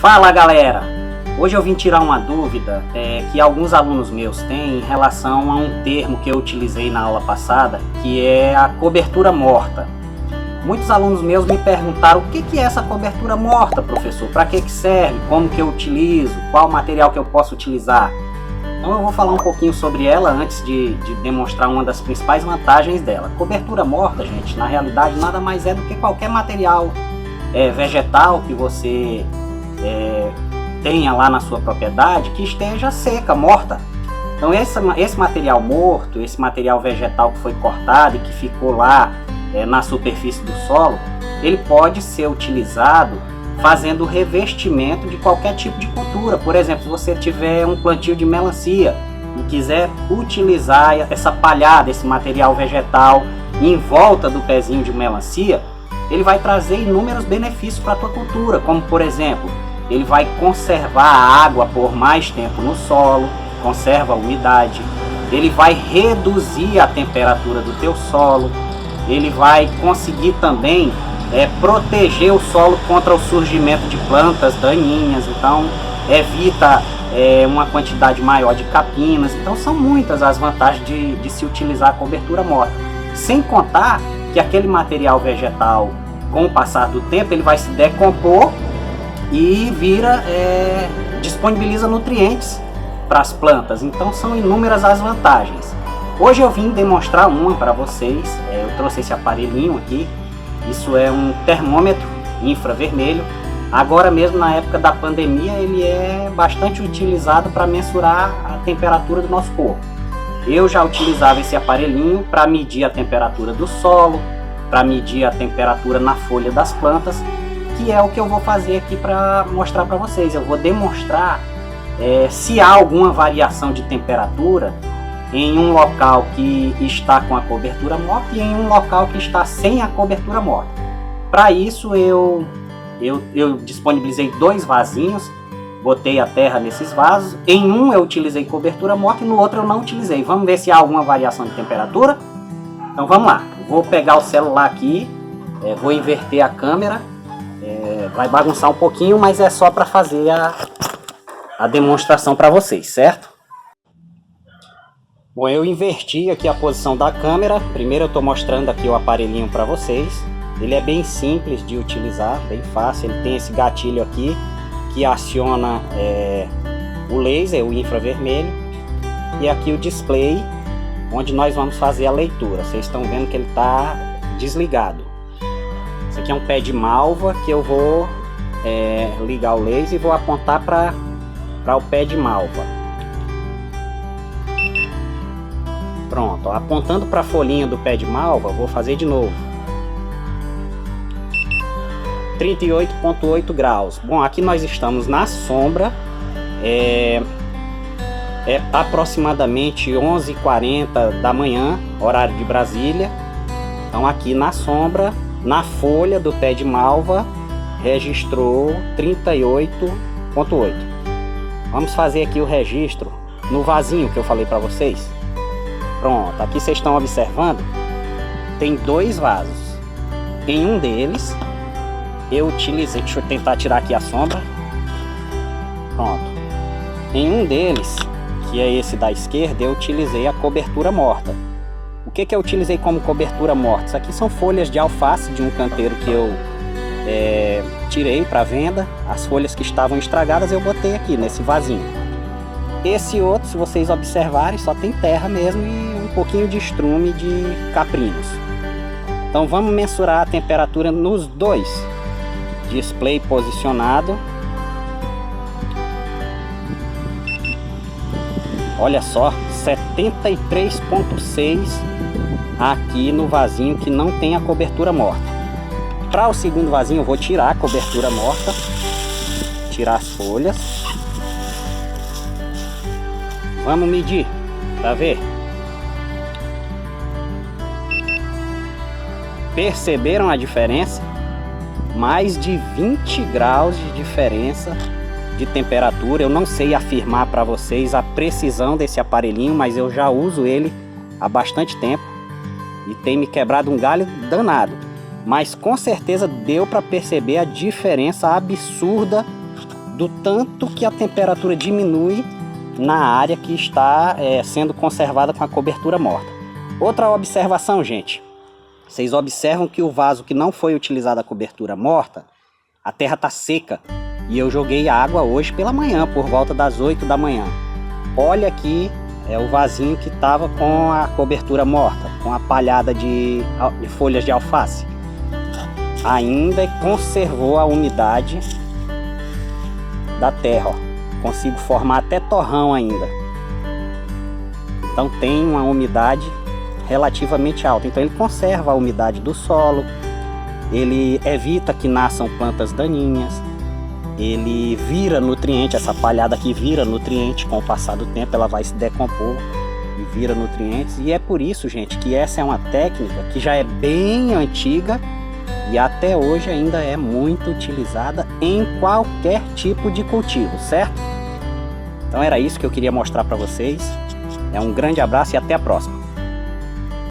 Fala galera! Hoje eu vim tirar uma dúvida que alguns alunos meus têm em relação a um termo que eu utilizei na aula passada, que é a cobertura morta. Muitos alunos meus me perguntaram o que é essa cobertura morta, professor? Para que serve? Como que eu utilizo? Qual material que eu posso utilizar? Então eu vou falar um pouquinho sobre ela antes de demonstrar uma das principais vantagens dela. Cobertura morta, gente, na realidade nada mais é do que qualquer material vegetal que você tenha lá na sua propriedade que esteja seca, morta. Então esse material morto, esse material vegetal que foi cortado e que ficou lá na superfície do solo, ele pode ser utilizado fazendo revestimento de qualquer tipo de cultura. Por exemplo, se você tiver um plantio de melancia e quiser utilizar essa palhada, esse material vegetal em volta do pezinho de melancia, ele vai trazer inúmeros benefícios para a tua cultura, como por exemplo, ele vai conservar a água por mais tempo no solo, conserva a umidade, ele vai reduzir a temperatura do teu solo, ele vai conseguir também proteger o solo contra o surgimento de plantas daninhas, então evita uma quantidade maior de capinas. Então são muitas as vantagens de se utilizar a cobertura morta, sem contar que aquele material vegetal, com o passar do tempo, ele vai se decompor e disponibiliza nutrientes para as plantas. Então são inúmeras as vantagens. Hoje eu vim demonstrar uma para vocês. Eu trouxe esse aparelhinho aqui. Isso é um termômetro infravermelho. Agora mesmo, na época da pandemia, ele é bastante utilizado para mensurar a temperatura do nosso corpo. Eu já utilizava esse aparelhinho para medir a temperatura do solo, para medir a temperatura na folha das plantas, que é o que eu vou fazer aqui para mostrar para vocês. Eu vou demonstrar se há alguma variação de temperatura em um local que está com a cobertura morta e em um local que está sem a cobertura morta. Para isso eu disponibilizei dois vasinhos, botei a terra nesses vasos. Em um eu utilizei cobertura morta e no outro eu não utilizei. Vamos ver se há alguma variação de temperatura? Então vamos lá. Vou pegar o celular aqui, vou inverter a câmera. Vai bagunçar um pouquinho, mas é só para fazer a demonstração para vocês, certo? Bom, eu inverti aqui a posição da câmera. Primeiro eu estou mostrando aqui o aparelhinho para vocês. Ele é bem simples de utilizar, bem fácil. Ele tem esse gatilho aqui que aciona o laser, o infravermelho. E aqui o display, onde nós vamos fazer a leitura. Vocês estão vendo que ele está desligado. Esse aqui é um pé de malva que eu vou ligar o laser e vou apontar para o pé de malva. Pronto, ó, apontando para a folhinha do pé de malva, vou fazer de novo. 38,8 graus. Bom, aqui nós estamos na sombra. É aproximadamente 11h40 da manhã, horário de Brasília. Então aqui na sombra, na folha do pé de malva, registrou 38,8. Vamos fazer aqui o registro no vasinho que eu falei para vocês. Pronto, aqui vocês estão observando, tem dois vasos. Em um deles eu utilizei, deixa eu tentar tirar aqui a sombra. Pronto. Em um deles, que é esse da esquerda, eu utilizei a cobertura morta. O que eu utilizei como cobertura morta? Isso aqui são folhas de alface de um canteiro que eu tirei para venda. As folhas que estavam estragadas eu botei aqui nesse vasinho. Esse outro, se vocês observarem, só tem terra mesmo e um pouquinho de estrume de caprinos. Então vamos mensurar a temperatura nos dois. Display posicionado. Olha só, 73,6 aqui no vasinho que não tem a cobertura morta. Para o segundo vasinho eu vou tirar a cobertura morta, tirar as folhas. Vamos medir para ver. Perceberam a diferença? Mais de 20 graus de diferença de temperatura. Eu não sei afirmar para vocês a precisão desse aparelhinho, mas eu já uso ele há bastante tempo e tem me quebrado um galho danado. Mas com certeza deu para perceber a diferença absurda do tanto que a temperatura diminui na área que está sendo conservada com a cobertura morta. Outra observação, gente. Vocês observam que o vaso que não foi utilizado a cobertura morta, a terra está seca. E eu joguei água hoje pela manhã, por volta das 8 da manhã. Olha aqui o vasinho que estava com a cobertura morta, com a palhada de folhas de alface. Ainda conservou a umidade da terra, ó. Consigo formar até torrão ainda. Então tem uma umidade relativamente alta. Então ele conserva a umidade do solo, ele evita que nasçam plantas daninhas, ele vira nutriente, essa palhada aqui vira nutriente, com o passar do tempo ela vai se decompor e vira nutrientes. E é por isso, gente, que essa é uma técnica que já é bem antiga e até hoje ainda é muito utilizada em qualquer tipo de cultivo, certo? Então era isso que eu queria mostrar para vocês. Um grande abraço e até a próxima.